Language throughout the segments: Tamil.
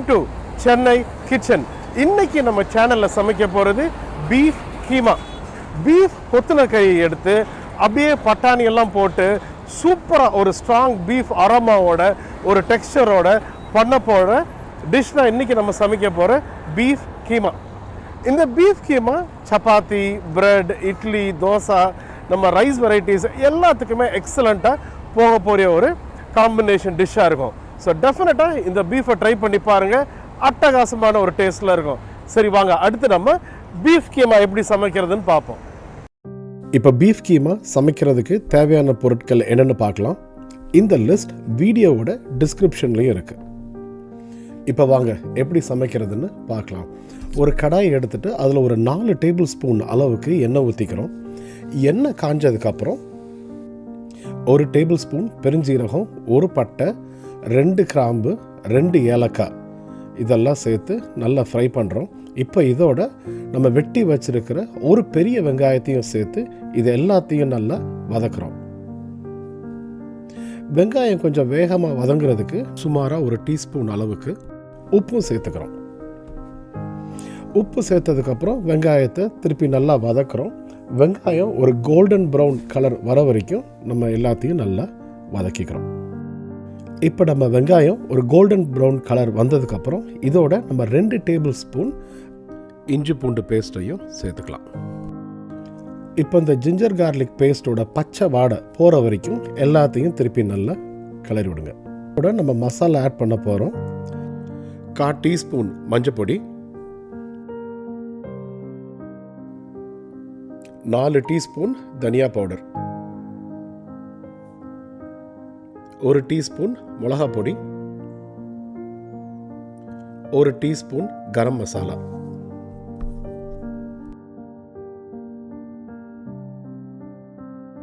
To Chennai kitchen. இன்னைக்கு நம்ம சேனலில் சமைக்க போகிறது பீஃப் கீமா. பீஃப் கொத்துன கறியை எடுத்து அப்படியே பட்டாணி எல்லாம் போட்டு சூப்பராக ஒரு ஸ்ட்ராங் பீஃப் அரோமாவோட ஒரு டெக்ஸ்சரோட பண்ண போகிற டிஷ் தான் இன்றைக்கி நம்ம சமைக்க போகிற பீஃப் கீமா. இந்த பீஃப் கீமா சப்பாத்தி, பிரெட், இட்லி, தோசை, நம்ம ரைஸ் வெரைட்டிஸ் எல்லாத்துக்குமே எக்ஸலண்ட்டாக போக போகிற ஒரு காம்பினேஷன் டிஷ்ஷாக இருக்கும். ஸோ டெஃபினட்டாக இந்த பீஃபை ட்ரை பண்ணி பாருங்கள், அட்டகாசமான ஒரு டேஸ்ட்டில் இருக்கும். சரி வாங்க, அடுத்து நம்ம பீஃப் கீமா எப்படி சமைக்கிறதுன்னு பார்ப்போம். இப்போ பீஃப் கீமா சமைக்கிறதுக்கு தேவையான பொருட்கள் என்னென்னு பார்க்கலாம். இந்த லிஸ்ட் வீடியோவோட டிஸ்கிரிப்ஷன்லேயும் இருக்குது. இப்போ வாங்க எப்படி சமைக்கிறதுன்னு பார்க்கலாம். ஒரு கடாயை எடுத்துகிட்டு அதில் ஒரு 4 டேபிள் ஸ்பூன் அளவுக்கு எண்ணெய் ஊற்றிக்கிறோம். எண்ணெய் காஞ்சதுக்கப்புறம் 1 டேபிள் ஸ்பூன் பெருஞ்சீரகம், 1 பட்டை, 2 கிராம்பு, 2 ஏலக்காய் இதெல்லாம் சேர்த்து நல்லா ஃப்ரை பண்ணுறோம். இப்போ இதோட நம்ம வெட்டி வச்சிருக்கிற ஒரு பெரிய வெங்காயத்தையும் சேர்த்து இது எல்லாத்தையும் நல்லா வதக்குறோம். வெங்காயம் கொஞ்சம் வேகமாக வதங்குறதுக்கு சுமாராக 1 டீஸ்பூன் அளவுக்கு உப்பும் சேர்த்துக்கிறோம். உப்பு சேர்த்ததுக்கப்புறம் வெங்காயத்தை திருப்பி நல்லா வதக்குறோம். வெங்காயம் ஒரு கோல்டன் ப்ரௌன் கலர் வர வரைக்கும் நம்ம எல்லாத்தையும் நல்லா வதக்கிக்கிறோம். இப்போ நம்ம வெங்காயம் ஒரு கோல்டன் ப்ரௌன் கலர் வந்ததுக்கப்புறம் இதோட நம்ம 2 டேபிள் ஸ்பூன் இஞ்சி பூண்டு பேஸ்ட்டையும் சேர்த்துக்கலாம். இப்போ இந்த ஜிஞ்சர் கார்லிக் பேஸ்ட்டோட பச்சை வாடை போகிற வரைக்கும் எல்லாத்தையும் திருப்பி நல்லா கிளறி விடுங்க. இதோட நம்ம மசாலா ஆட் பண்ண போகிறோம். 1/4 டீஸ்பூன் மஞ்சப்பொடி, 4 டீஸ்பூன் தனியா பவுடர், 1 டீஸ்பூன் மிளகா பொடி, 1 டீஸ்பூன் கரம் மசாலா.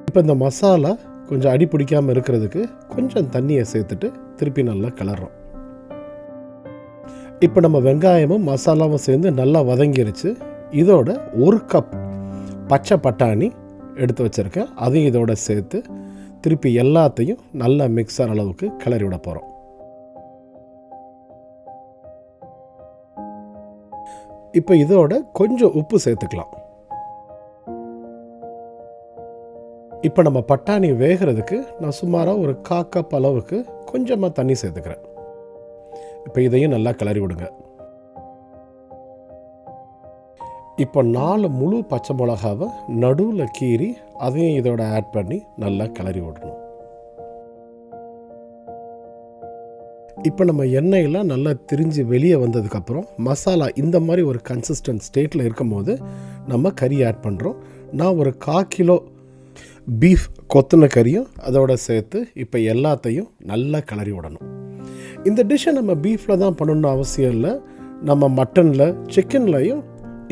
இப்போ இந்த மசாலா கொஞ்சம் அடி பிடிக்காமல் இருக்கிறதுக்கு கொஞ்சம் தண்ணியை சேர்த்துட்டு திருப்பி நல்லா கிளறோம். இப்போ நம்ம வெங்காயமும் மசாலாவும் சேர்ந்து நல்லா வதங்கிருச்சு. இதோட 1 கப் பச்சை பட்டாணி எடுத்து வச்சுருக்கேன், அதையும் இதோட சேர்த்து திருப்பி எல்லாத்தையும் நல்லா மிக்சர் அளவுக்கு கிளறி விட போகிறோம். இப்போ இதோட கொஞ்சம் உப்பு சேர்த்துக்கலாம். இப்போ நம்ம பட்டாணி வேகிறதுக்கு நான் சுமாராக ஒரு 1/4 கப் அளவுக்கு கொஞ்சமாக தண்ணி சேர்த்துக்கிறேன். இப்போ இதையும் நல்லா கிளறி விடுங்க. இப்போ 4 முழு பச்சை மிளகாவை நடுவில் கீறி அதையும் இதோட ஆட் பண்ணி நல்லா கிளறி விடணும். இப்போ நம்ம எண்ணெயில் நல்லா திரிஞ்சு வெளியே வந்ததுக்கப்புறம் மசாலா இந்த மாதிரி ஒரு கன்சிஸ்டன்ட் ஸ்டேட்டில் இருக்கும் போது நம்ம கறி ஆட் பண்ணுறோம். நான் ஒரு 1/4 கிலோ பீஃப் கொத்துன கறியும் அதோட சேர்த்து இப்போ எல்லாத்தையும் நல்லா கிளறி விடணும். இந்த டிஷ்ஷை நம்ம பீஃபில் தான் பண்ணணும்னு அவசியம் இல்லை, நம்ம மட்டனில், சிக்கன்லையும்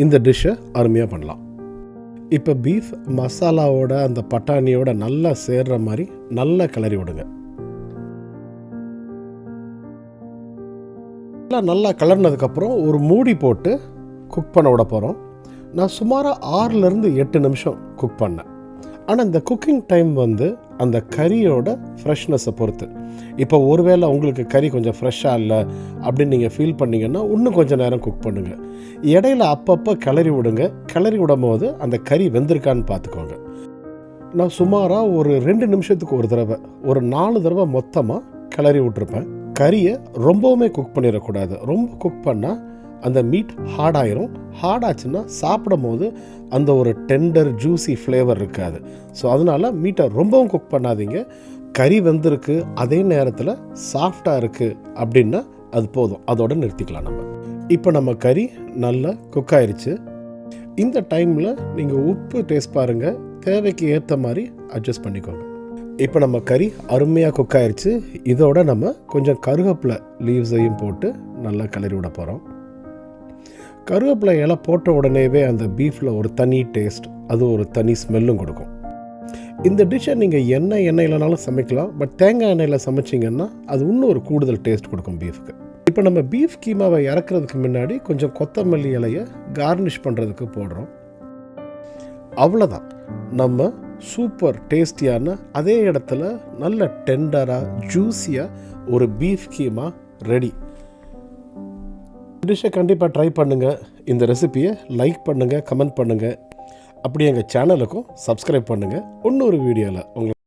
இந்த டிஷ்ஷை அருமையாக பண்ணலாம். இப்போ பீஃப் மசாலாவோட அந்த பட்டாணியோட நல்லா சேர்ற மாதிரி நல்லா கிளறி விடுங்க. நல்லா கிளறினதுக்கப்புறம் ஒரு மூடி போட்டு குக் பண்ண விட போகிறோம். நான் சுமாராக 6லேருந்து 8 நிமிஷம் குக் பண்ணேன். ஆனால் இந்த குக்கிங் டைம் வந்து அந்த கறியோட ஃப்ரெஷ்னஸை பொறுத்து. இப்போ ஒருவேளை உங்களுக்கு கறி கொஞ்சம் ஃப்ரெஷ்ஷாக இல்லை அப்படின்னு நீங்கள் ஃபீல் பண்ணிங்கன்னா இன்னும் கொஞ்சம் நேரம் குக் பண்ணுங்கள். இடையில அப்பப்போ கிளறி விடுங்க. கிளறி விடும் போது அந்த கறி வெந்திருக்கான்னு பார்த்துக்கோங்க. நான் சுமாராக ஒரு 2 நிமிஷத்துக்கு ஒரு தடவை, ஒரு 4 தடவை மொத்தமாக கிளறி விட்டுருப்பேன். கறியை ரொம்பவுமே குக் பண்ணிடக்கூடாது. ரொம்ப குக் பண்ணால் அந்த மீட் ஹார்டாயிரும். ஹார்டாச்சுன்னா சாப்பிடும் போது அந்த ஒரு டெண்டர் ஜூஸி ஃப்ளேவர் இருக்காது. ஸோ அதனால் மீட்டை ரொம்பவும் குக் பண்ணாதீங்க. கறி வெந்திருக்கு, அதே நேரத்தில் சாஃப்டாக இருக்குது அப்படின்னா அது போதும், அதோட நிறுத்திக்கலாம் நம்ம. இப்போ நம்ம கறி நல்லா குக் ஆயிடுச்சு. இந்த டைமில் நீங்கள் உப்பு டேஸ்ட் பாருங்கள், தேவைக்கு ஏற்ற மாதிரி அட்ஜஸ்ட் பண்ணிக்கோங்க. இப்போ நம்ம கறி அருமையாக குக் ஆயிடுச்சு. இதோட நம்ம கொஞ்சம் கருவேப்பிலை லீவ்ஸையும் போட்டு நல்லா கிளறி விட போகிறோம். கருவேப்பிலை இலை போட்ட உடனேவே அந்த பீஃபில் ஒரு தனி டேஸ்ட், அது ஒரு தனி ஸ்மெல்லும் கொடுக்கும். இந்த டிஷ்ஷை நீங்கள் எண்ணெயிலனாலும் சமைக்கலாம், பட் தேங்காய் எண்ணெயில் சமைச்சிங்கன்னா அது இன்னும் ஒரு கூடுதல் டேஸ்ட் கொடுக்கும் பீஃப்க்கு. இப்போ நம்ம பீஃப் கீமாவை இறக்குறதுக்கு முன்னாடி கொஞ்சம் கொத்தமல்லி இலையை கார்னிஷ் பண்ணுறதுக்கு போடுறோம். அவ்வளோதான், நம்ம சூப்பர் டேஸ்டியான அதே இடத்துல நல்ல டெண்டராக ஜூஸியாக ஒரு பீஃப் கீமா ரெடி. டிஷ்ஷை கண்டிப்பாக ட்ரை பண்ணுங்கள். இந்த ரெசிப்பியை லைக் பண்ணுங்கள், கமெண்ட் பண்ணுங்கள். அப்படி எங்கள் சேனலுக்கும் சப்ஸ்கிரைப் பண்ணுங்கள். இன்னொரு வீடியோவில் உங்களை